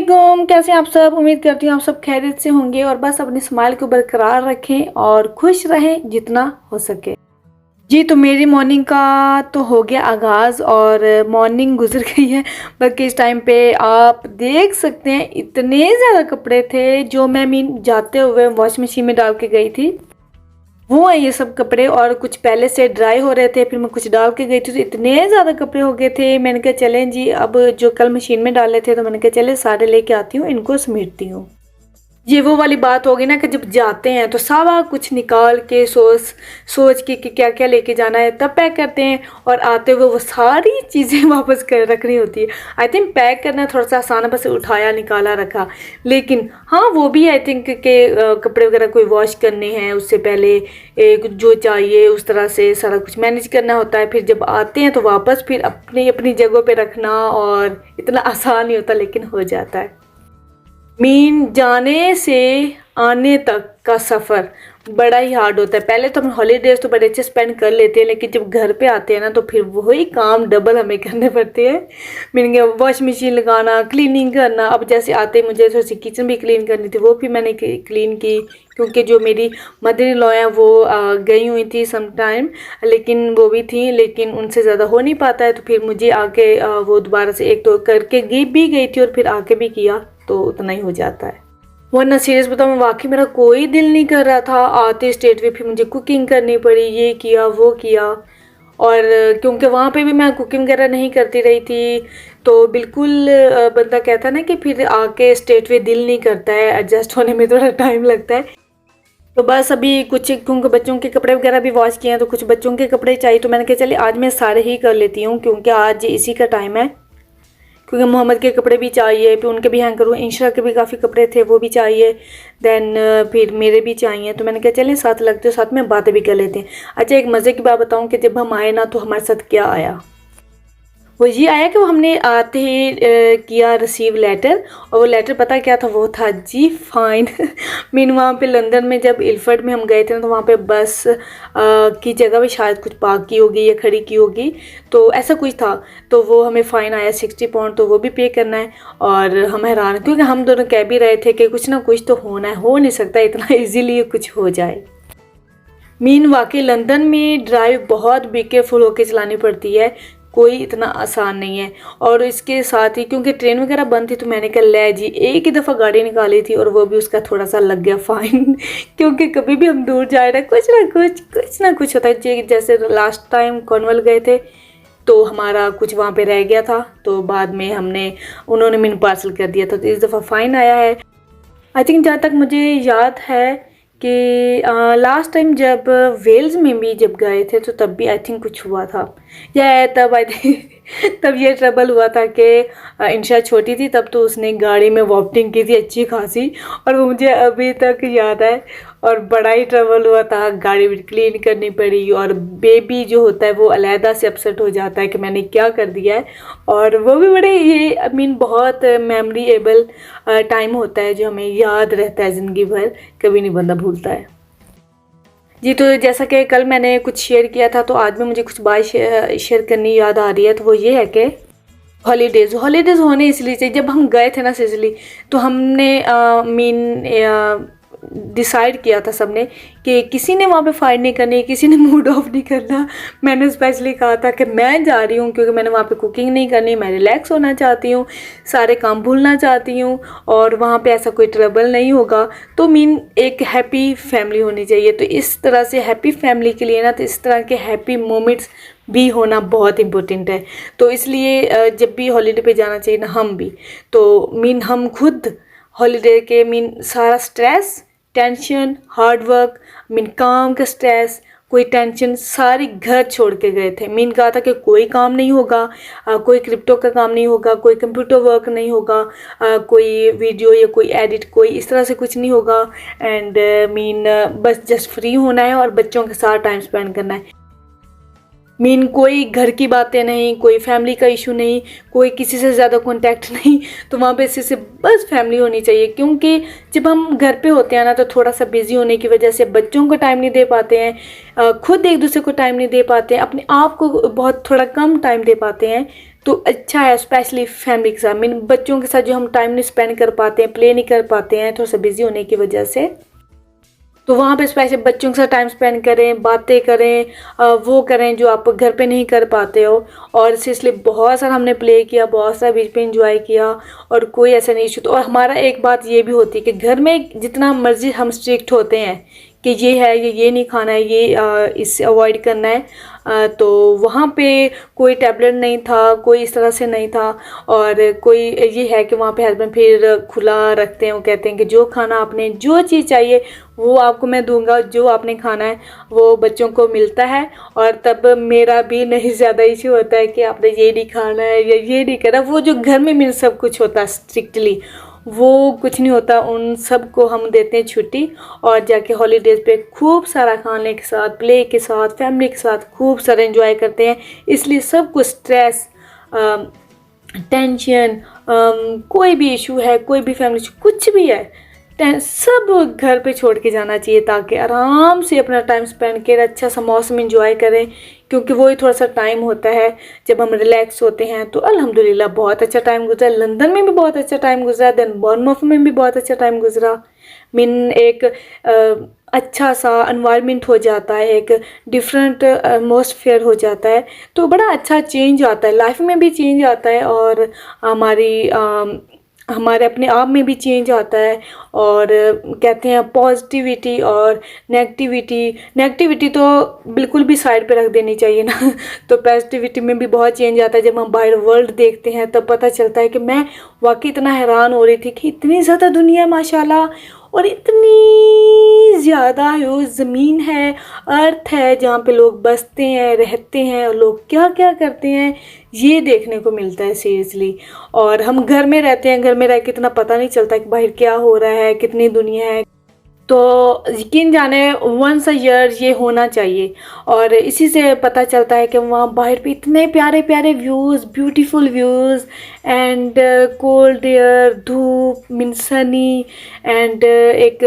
अस्सलामुअलैकुम, कैसे हैं आप सब। उम्मीद करती हूँ आप सब खैरियत से होंगे और बस अपनी स्माइल को बरकरार रखें और खुश रहें जितना हो सके। जी तो मेरी मॉर्निंग का तो हो गया आगाज़ और मॉर्निंग गुजर गई है। बल्कि इस टाइम पे आप देख सकते हैं इतने ज़्यादा कपड़े थे जो मैं जाते हुए वॉशिंग मशीन में डाल के गई थी। वो है ये सब कपड़े और कुछ पहले से ड्राई हो रहे थे, फिर मैं कुछ डाल के गई थी तो इतने ज़्यादा कपड़े हो गए थे। मैंने कहा चलें जी, अब जो कल मशीन में डाले थे तो मैंने कहा चले सारे लेके आती हूँ, इनको समेटती हूँ। ये वो वाली बात होगी ना कि जब जाते हैं तो सारा कुछ निकाल के सोच सोच के कि क्या क्या लेके जाना है तब पैक करते हैं और आते हुए वो सारी चीज़ें वापस कर रखनी होती है। आई थिंक पैक करना थोड़ा सा आसान है, बस उठाया निकाला रखा। लेकिन हाँ वो भी आई थिंक के कपड़े वगैरह कोई वॉश करने हैं उससे पहले एक जो चाहिए उस तरह से सारा कुछ मैनेज करना होता है। फिर जब आते हैं तो वापस फिर अपनी अपनी जगहों पे रखना और इतना आसान नहीं होता, लेकिन हो जाता है। जाने से आने तक का सफ़र बड़ा ही हार्ड होता है। पहले तो हम हॉलीडेज तो बड़े अच्छे स्पेंड कर लेते हैं, लेकिन जब घर पे आते हैं ना तो फिर वही काम डबल हमें करने पड़ते हैं। मीनिंग वॉश मशीन लगाना, क्लीनिंग करना। अब जैसे आते मुझे थोड़ी सी किचन भी क्लीन करनी थी, वो भी मैंने क्लीन की क्योंकि जो मेरी मदर इन लॉ हैं वो गई हुई थी सम टाइम, लेकिन वो भी थी लेकिन उनसे ज़्यादा हो नहीं पाता है। तो फिर मुझे आके वो दोबारा से एक तो करके गई थी और फिर आके भी किया तो उतना ही हो जाता है। वरना सीरियस बताऊँ वाकई मेरा कोई दिल नहीं कर रहा था आते स्टेट पे। फिर मुझे कुकिंग करनी पड़ी, ये किया वो किया। और क्योंकि वहाँ पे भी मैं कुकिंग वगैरह नहीं करती रही थी तो बिल्कुल बंदा कहता ना कि फिर आके स्टेट पे दिल नहीं करता है, एडजस्ट होने में थोड़ा टाइम लगता है। तो बस अभी कुछ क्योंकि बच्चों के कपड़े वगैरह भी वॉश किए हैं तो कुछ बच्चों के कपड़े चाहिए, तो मैंने कहा चलिए आज मैं सारे ही कर लेती हूँ क्योंकि आज इसी का टाइम है। क्योंकि मोहम्मद के कपड़े भी चाहिए, फिर उनके भी हैंग करूँ, इंशरा के भी काफ़ी कपड़े थे वो भी चाहिए, देन फिर मेरे भी चाहिए। तो मैंने कहा चलें साथ लगते हो, साथ में बातें भी कर लेते हैं। अच्छा एक मज़े की बात बताऊँ कि जब हम आए ना तो हमारे साथ क्या आया, वो ये आया कि वो हमने आते ही किया रिसीव लेटर। और वो लेटर पता क्या था, वो था जी फाइन। वहाँ पे लंदन में जब इल्फर्ड में हम गए थे ना तो वहाँ पे बस की जगह भी शायद कुछ पार्क की होगी या खड़ी की होगी, तो ऐसा कुछ था। तो वो हमें फ़ाइन आया 60 पाउंड, तो वो भी पे करना है। और हम हैरान हैं क्योंकि हम दोनों कह भी रहे थे कि कुछ ना कुछ तो होना है, हो नहीं सकता इतना ईजीली कुछ हो जाए। वाकई लंदन में ड्राइव बहुत बी केयरफुल होकर चलानी पड़ती है, कोई इतना आसान नहीं है। और इसके साथ ही क्योंकि ट्रेन वगैरह बंद थी तो मैंने कहा ले जी, एक ही दफ़ा गाड़ी निकाली थी और वो भी उसका थोड़ा सा लग गया फ़ाइन। क्योंकि कभी भी हम दूर जा रहे हैं कुछ ना कुछ होता है। जैसे लास्ट टाइम कॉर्नवॉल गए थे तो हमारा कुछ वहाँ पे रह गया था, तो बाद में उन्होंने मैंने पार्सल कर दिया था, तो इस दफ़ा फ़ाइन आया है। आई थिंक जहाँ तक मुझे याद है कि लास्ट टाइम जब वेल्स में भी जब गए थे तो तब भी आई थिंक कुछ हुआ था, या तब आई थिंक तब ये ट्रबल हुआ था कि इंशा छोटी थी तब, तो उसने गाड़ी में वॉमिटिंग की थी अच्छी खासी, और वो मुझे अभी तक याद है। और बड़ा ही ट्रबल हुआ था, गाड़ी भी क्लीन करनी पड़ी और बेबी जो होता है वो अलहदा से अपसेट हो जाता है कि मैंने क्या कर दिया है। और वो भी बड़े ये बहुत मेमोरेबल टाइम होता है जो हमें याद रहता है ज़िंदगी भर, कभी नहीं बंदा भूलता है। जी तो जैसा कि कल मैंने कुछ शेयर किया था तो आज भी मुझे कुछ बात शेयर करनी याद आ रही है, तो वो ये है कि हॉलीडेज़ होने इसलिए चाहिए। जब हम गए थे ना सिसिली तो हमने डिसाइड किया था सबने कि किसी ने वहाँ पे फाइट नहीं करनी, किसी ने मूड ऑफ नहीं करना। मैंने स्पेशली कहा था कि मैं जा रही हूँ क्योंकि मैंने वहाँ पे कुकिंग नहीं करनी, मैं रिलैक्स होना चाहती हूँ, सारे काम भूलना चाहती हूँ और वहाँ पे ऐसा कोई ट्रबल नहीं होगा। तो एक हैप्पी फैमिली होनी चाहिए। तो इस तरह से हैप्पी फैमिली के लिए ना तो इस तरह के हैप्पी मोमेंट्स भी होना बहुत इम्पोर्टेंट है। तो इसलिए जब भी हॉलीडे पे जाना चाहिए ना हम भी, तो हम खुद हॉलीडे के सारा स्ट्रेस, टेंशन, हार्ड वर्क, काम का स्ट्रेस, कोई टेंशन सारी घर छोड़ के गए थे। कहा था कि कोई काम नहीं होगा, कोई क्रिप्टो का काम नहीं होगा, कोई कंप्यूटर वर्क नहीं होगा, कोई वीडियो या कोई एडिट, कोई इस तरह से कुछ नहीं होगा। एंड बस जस्ट फ्री होना है और बच्चों के साथ टाइम स्पेंड करना है। मीन कोई घर की बातें नहीं, कोई फैमिली का इशू नहीं, कोई किसी से ज़्यादा कांटेक्ट नहीं। तो वहाँ पे सिर्फ बस फैमिली होनी चाहिए, क्योंकि जब हम घर पे होते हैं ना तो थोड़ा सा बिजी होने की वजह से बच्चों को टाइम नहीं दे पाते हैं, खुद एक दूसरे को टाइम नहीं दे पाते हैं, अपने आप को बहुत थोड़ा कम टाइम दे पाते हैं। तो अच्छा है स्पेशली फैमिली के साथ, मीन बच्चों के साथ जो हम टाइम नहीं स्पेंड कर पाते हैं, प्ले नहीं कर पाते हैं थोड़ा सा बिजी होने की वजह से। तो वहाँ पे स्पेशली बच्चों के साथ टाइम स्पेंड करें, बातें करें, वो करें जो आप घर पे नहीं कर पाते हो। और इसलिए बहुत सारा हमने प्ले किया, बहुत सारा बीच पे इंजॉय किया, और कोई ऐसा नहीं इशू। तो और हमारा एक बात ये भी होती है कि घर में जितना मर्जी हम स्ट्रिक्ट होते हैं कि ये है, ये नहीं खाना है, ये इससे अवॉइड करना है, तो वहाँ पे कोई टैबलेट नहीं था, कोई इस तरह से नहीं था। और कोई ये है कि वहाँ पे हस्बैंड फिर खुला रखते हैं, वो कहते हैं कि जो खाना आपने, जो चीज़ चाहिए वो आपको मैं दूंगा, जो आपने खाना है वो बच्चों को मिलता है। और तब मेरा भी नहीं ज़्यादा इशू होता है कि आपने ये नहीं खाना है या ये नहीं करना। वो जो घर में मेरे सब कुछ होता है स्ट्रिक्टली, वो कुछ नहीं होता, उन सब को हम देते हैं छुट्टी। और जाके हॉलीडेज़ पे खूब सारा खाने के साथ, प्ले के साथ, फैमिली के साथ खूब सारा एंजॉय करते हैं। इसलिए सब कुछ स्ट्रेस, टेंशन, कोई भी इशू है, कोई भी फैमिली इशू, कुछ भी है, सब घर पे छोड़ के जाना चाहिए, ताकि आराम से अपना टाइम स्पेंड करें, अच्छा सा मौसम एंजॉय करें। क्योंकि वही थोड़ा सा टाइम होता है जब हम रिलैक्स होते हैं। तो अल्हम्दुलिल्लाह बहुत अच्छा टाइम गुजरा, लंदन में भी बहुत अच्छा टाइम गुजरा, देन बॉर्नमouth में भी बहुत अच्छा टाइम गुजरा। मीन एक अच्छा सा एनवायरनमेंट हो जाता है, एक डिफरेंट एटमॉस्फेयर हो जाता है। तो बड़ा अच्छा चेंज आता है, लाइफ में भी चेंज आता है, और हमारे अपने आप में भी चेंज आता है। और कहते हैं पॉजिटिविटी और नेगेटिविटी तो बिल्कुल भी साइड पे रख देनी चाहिए ना। तो पॉजिटिविटी में भी बहुत चेंज आता है। जब हम बाहर वर्ल्ड देखते हैं तब पता चलता है कि मैं वाकई इतना हैरान हो रही थी कि इतनी ज़्यादा दुनिया है माशाल्लाह, और इतनी ज़्यादा वो ज़मीन है, अर्थ है जहाँ पे लोग बसते हैं, रहते हैं, और लोग क्या क्या करते हैं ये देखने को मिलता है सीरियसली। और हम घर में रहते हैं, घर में रह के इतना पता नहीं चलता कि बाहर क्या हो रहा है, कितनी दुनिया है। तो यकीन जाने वंस अ ईयर ये होना चाहिए। और इसी से पता चलता है कि वहाँ बाहर पे इतने प्यारे प्यारे views, beautiful views, and cold air, धूप, मीन सनी, एंड एक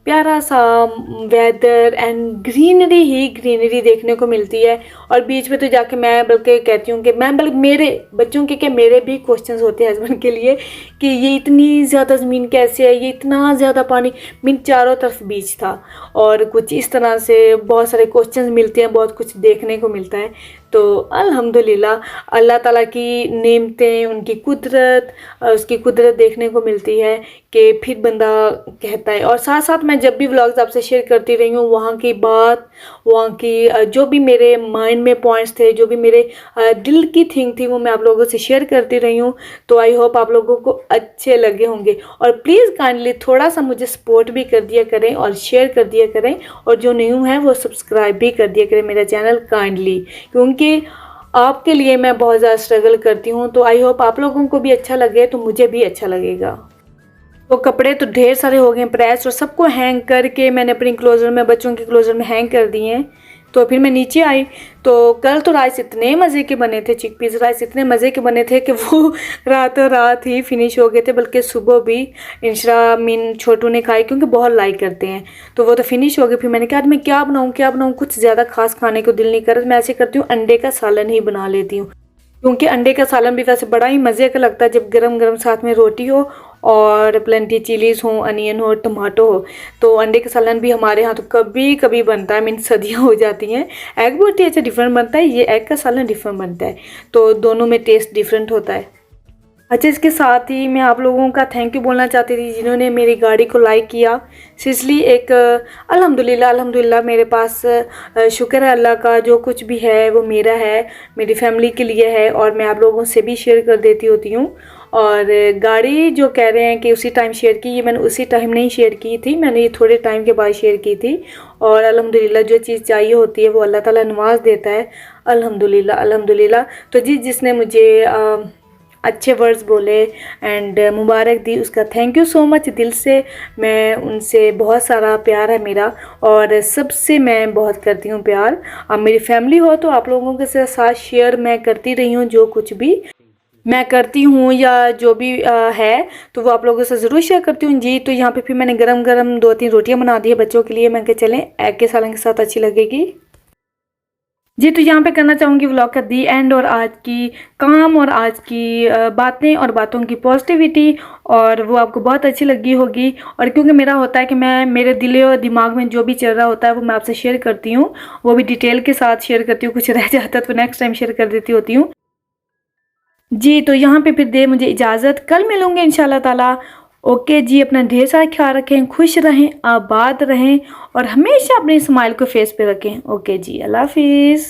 प्यारा सा वेदर, एंड ग्रीनरी ही ग्रीनरी देखने को मिलती है। और बीच में तो जाके मैं बल्कि कहती हूँ कि बल्कि मेरे बच्चों के मेरे भी क्वेश्चंस होते हैं हस्बैंड के लिए कि ये इतनी ज़्यादा ज़मीन कैसे है, ये इतना ज़्यादा पानी, मीन चारों तरफ बीच था। और कुछ इस तरह से बहुत सारे क्वेश्चंस मिलते हैं, बहुत कुछ देखने को मिलता है। तो अल्हम्दुलिल्लाह अल्लाह ताला की नेमतें, उनकी कुदरत, उसकी कुदरत देखने को मिलती है कि फिर बंदा कहता है। और साथ साथ मैं जब भी व्लॉग्स आपसे शेयर करती रही हूँ, वहाँ की बात, वहाँ की जो भी मेरे माइंड में पॉइंट्स थे, जो भी मेरे दिल की थिंग थी, वो मैं आप लोगों से शेयर करती रही हूँ। तो आई होप आप लोगों को अच्छे लगे होंगे। और प्लीज़ काइंडली थोड़ा सा मुझे सपोर्ट भी कर दिया करें और शेयर कर दिया करें, और जो न्यू है वो सब्सक्राइब भी कर दिया करें मेरा चैनल काइंडली, क्योंकि आपके लिए मैं बहुत ज़्यादा स्ट्रगल करती हूँ। तो आई होप आप लोगों को भी अच्छा लगे, तो मुझे भी अच्छा लगेगा। तो कपड़े तो ढेर सारे हो गए प्रेस, और सबको हैंग करके मैंने अपनी क्लोज़र में, बच्चों के क्लोज़र में हैंग कर दिए हैं। तो फिर मैं नीचे आई, तो कल तो राइस इतने मज़े के बने थे, चिकपीस राइस इतने मज़े के बने थे कि वो रातों रात ही फिनिश हो गए थे। बल्कि सुबह भी इंशरा मीन छोटू ने खाए, क्योंकि बहुत लाइक करते हैं, तो वो तो फिनिश हो गए। फिर मैंने कहा आज मैं क्या बनाऊँ, कुछ ज़्यादा खास खाने को दिल नहीं कर रहा। मैं ऐसे करती हूँ, अंडे का सालन ही बना लेती हूँ, क्योंकि अंडे का सालन भी वैसे बड़ा ही मज़े का लगता है जब गरम गरम साथ में रोटी हो, और प्लेंटी चिलीज़ हो, अनियन हो, टमाटो हो। तो अंडे का सालन भी हमारे यहाँ तो कभी कभी बनता है, मीन सदियाँ हो जाती हैं। एग बहुत ही अच्छा डिफरेंट बनता है, ये एग का सालन डिफरेंट बनता है, तो दोनों में टेस्ट डिफरेंट होता है। अच्छा, इसके साथ ही मैं आप लोगों का थैंक यू बोलना चाहती थी जिन्होंने मेरी गाड़ी को लाइक किया। सीरियसली एक अल्हम्दुलिल्लाह मेरे पास शुक्र है अल्लाह का, जो कुछ भी है वो मेरा है, मेरी फैमिली के लिए है, और मैं आप लोगों से भी शेयर कर देती होती हूँ। और गाड़ी जो कह रहे हैं कि उसी टाइम शेयर की, ये मैंने उसी टाइम नहीं शेयर की थी, मैंने ये थोड़े टाइम के बाद शेयर की थी। और अल्हम्दुलिल्लाह जो चीज़ चाहिए होती है वो अल्लाह ताला नवाज देता है, अल्हम्दुलिल्लाह। तो जिसने मुझे अच्छे वर्ड्स बोले एंड मुबारक दी, उसका थैंक यू सो मच दिल से। मैं उनसे बहुत सारा प्यार है मेरा और सबसे मैं बहुत करती हूँ प्यार। अब मेरी फैमिली हो तो आप लोगों के साथ शेयर मैं करती रही हूँ, जो कुछ भी मैं करती हूँ या जो भी है तो वो आप लोगों से ज़रूर शेयर करती हूँ जी। तो यहाँ पे फिर मैंने गरम गरम 2-3 रोटियाँ बना दी है बच्चों के लिए। मैं कहा चलें एग के सालन के साथ अच्छी लगेगी जी। तो यहाँ पे करना चाहूँगी व्लॉग का दी एंड, और आज की काम और आज की बातें और बातों की पॉजिटिविटी, और वो आपको बहुत अच्छी लगी होगी। और क्योंकि मेरा होता है कि मैं मेरे दिल और दिमाग में जो भी चल रहा होता है वो मैं आपसे शेयर करती हूँ, वो भी डिटेल के साथ शेयर करती हूँ। कुछ रह जाता है तो नेक्स्ट टाइम शेयर कर देती होती हूँ जी। तो यहाँ पे फिर दे मुझे इजाज़त, कल मिलूँगे इंशाल्लाह ताला। ओके जी, अपना ढेर सारा ख्याल रखें, खुश रहें, आबाद रहें और हमेशा अपनी स्माइल को फेस पे रखें। ओके जी, अल्लाह हाफिज़।